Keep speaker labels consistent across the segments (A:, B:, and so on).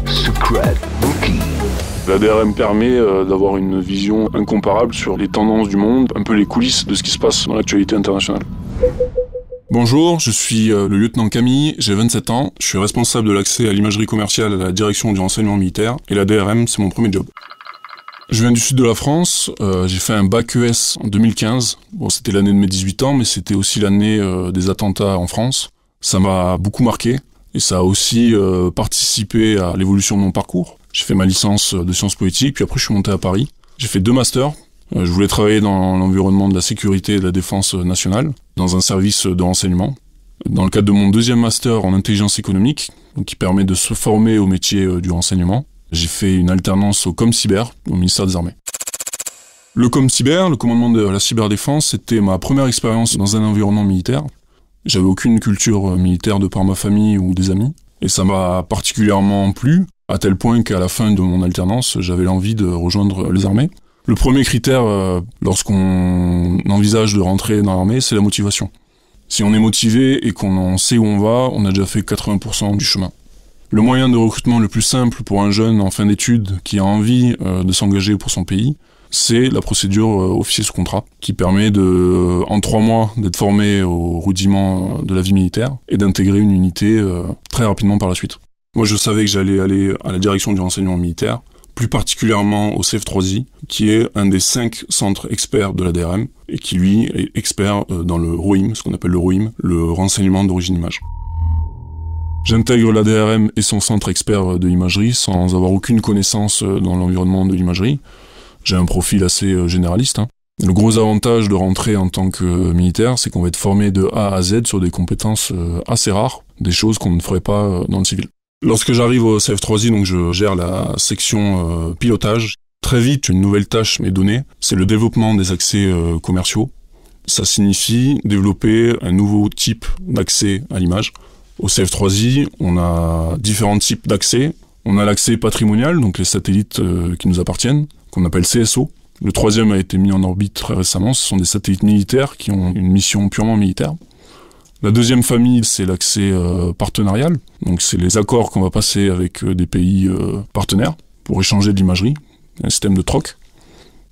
A: Secret Booking.
B: La DRM permet d'avoir une vision incomparable sur les tendances du monde, un peu les coulisses de ce qui se passe dans l'actualité internationale. Bonjour, je suis le lieutenant Camille, j'ai 27 ans, je suis responsable de l'accès à l'imagerie commerciale à la direction du renseignement militaire, et la DRM, c'est mon premier job. Je viens du sud de la France, j'ai fait un bac ES en 2015. Bon, c'était l'année de mes 18 ans, mais c'était aussi l'année des attentats en France. Ça m'a beaucoup marqué, et ça a aussi participé à l'évolution de mon parcours. J'ai fait ma licence de sciences politiques, puis après je suis monté à Paris. J'ai fait 2 masters. Je voulais travailler dans l'environnement de la sécurité et de la défense nationale, dans un service de renseignement. Dans le cadre de mon 2e master en intelligence économique, donc qui permet de se former au métier du renseignement, j'ai fait une alternance au ComCyber, au ministère des Armées. Le ComCyber, le commandement de la cyberdéfense, c'était ma première expérience dans un environnement militaire. J'avais aucune culture militaire de par ma famille ou des amis, et ça m'a particulièrement plu, à tel point qu'à la fin de mon alternance, j'avais l'envie de rejoindre les armées. Le premier critère, lorsqu'on envisage de rentrer dans l'armée, c'est la motivation. Si on est motivé et qu'on sait où on va, on a déjà fait 80% du chemin. Le moyen de recrutement le plus simple pour un jeune en fin d'études qui a envie de s'engager pour son pays, c'est la procédure officier sous contrat, qui permet en 3 mois d'être formé aux rudiments de la vie militaire et d'intégrer une unité très rapidement par la suite. Moi, je savais que j'allais aller à la direction du renseignement militaire, plus particulièrement au CEF3I, qui est un des 5 centres experts de la DRM, et qui, lui, est expert dans le ROIM, ce qu'on appelle le ROIM, le renseignement d'origine image. J'intègre la DRM et son centre expert de imagerie sans avoir aucune connaissance dans l'environnement de l'imagerie. J'ai un profil assez généraliste. Le gros avantage de rentrer en tant que militaire, c'est qu'on va être formé de A à Z sur des compétences assez rares, des choses qu'on ne ferait pas dans le civil. Lorsque j'arrive au CEF3I, donc je gère la section pilotage. Très vite, une nouvelle tâche m'est donnée, c'est le développement des accès commerciaux. Ça signifie développer un nouveau type d'accès à l'image. Au CEF3I, on a différents types d'accès. On a l'accès patrimonial, donc les satellites qui nous appartiennent, qu'on appelle CSO. Le 3e a été mis en orbite très récemment, ce sont des satellites militaires qui ont une mission purement militaire. La 2e famille, c'est l'accès partenarial, donc c'est les accords qu'on va passer avec des pays partenaires pour échanger de l'imagerie, un système de troc.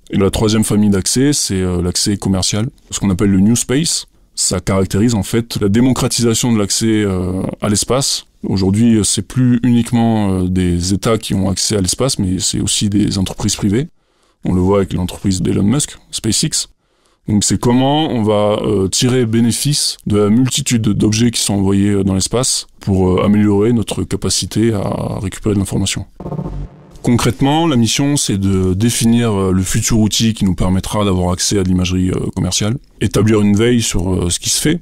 B: Et la 3e famille d'accès, c'est l'accès commercial, ce qu'on appelle le New Space. Ça caractérise en fait la démocratisation de l'accès à l'espace. Aujourd'hui, c'est plus uniquement des États qui ont accès à l'espace, mais c'est aussi des entreprises privées. On le voit avec l'entreprise d'Elon Musk, SpaceX. Donc c'est comment on va tirer bénéfice de la multitude d'objets qui sont envoyés dans l'espace pour améliorer notre capacité à récupérer de l'information. Concrètement, la mission, c'est de définir le futur outil qui nous permettra d'avoir accès à de l'imagerie commerciale, établir une veille sur ce qui se fait.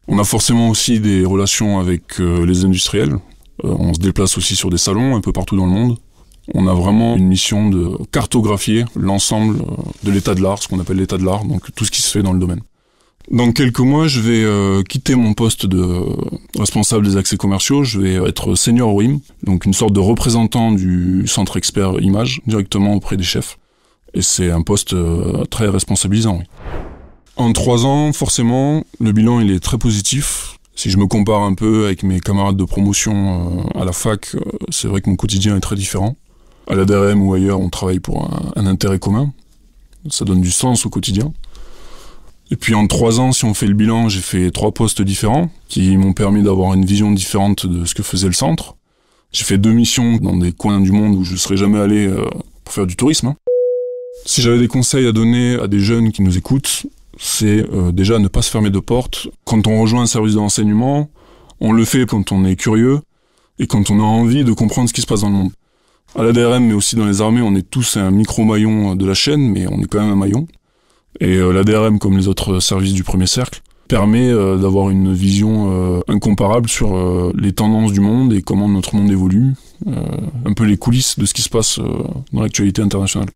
B: On a forcément aussi des relations avec les industriels. On se déplace aussi sur des salons un peu partout dans le monde. On a vraiment une mission de cartographier l'ensemble de l'état de l'art, ce qu'on appelle l'état de l'art, donc tout ce qui se fait dans le domaine. Dans quelques mois, je vais quitter mon poste de responsable des accès commerciaux, je vais être senior ROIM, donc une sorte de représentant du centre expert image, directement auprès des chefs. Et c'est un poste très responsabilisant, oui. En 3 ans, forcément, le bilan il est très positif. Si je me compare un peu avec mes camarades de promotion à la fac, c'est vrai que mon quotidien est très différent. À la DRM ou ailleurs, on travaille pour un intérêt commun. Ça donne du sens au quotidien. Et puis en 3 ans, si on fait le bilan, j'ai fait 3 postes différents qui m'ont permis d'avoir une vision différente de ce que faisait le centre. J'ai fait 2 missions dans des coins du monde où je ne serais jamais allé pour faire du tourisme. Si j'avais des conseils à donner à des jeunes qui nous écoutent, c'est déjà ne pas se fermer de porte. Quand on rejoint un service de renseignement, on le fait quand on est curieux et quand on a envie de comprendre ce qui se passe dans le monde. À la DRM, mais aussi dans les armées, on est tous un micro-maillon de la chaîne, mais on est quand même un maillon. Et la DRM, comme les autres services du premier cercle, permet d'avoir une vision incomparable sur les tendances du monde et comment notre monde évolue, un peu les coulisses de ce qui se passe dans l'actualité internationale.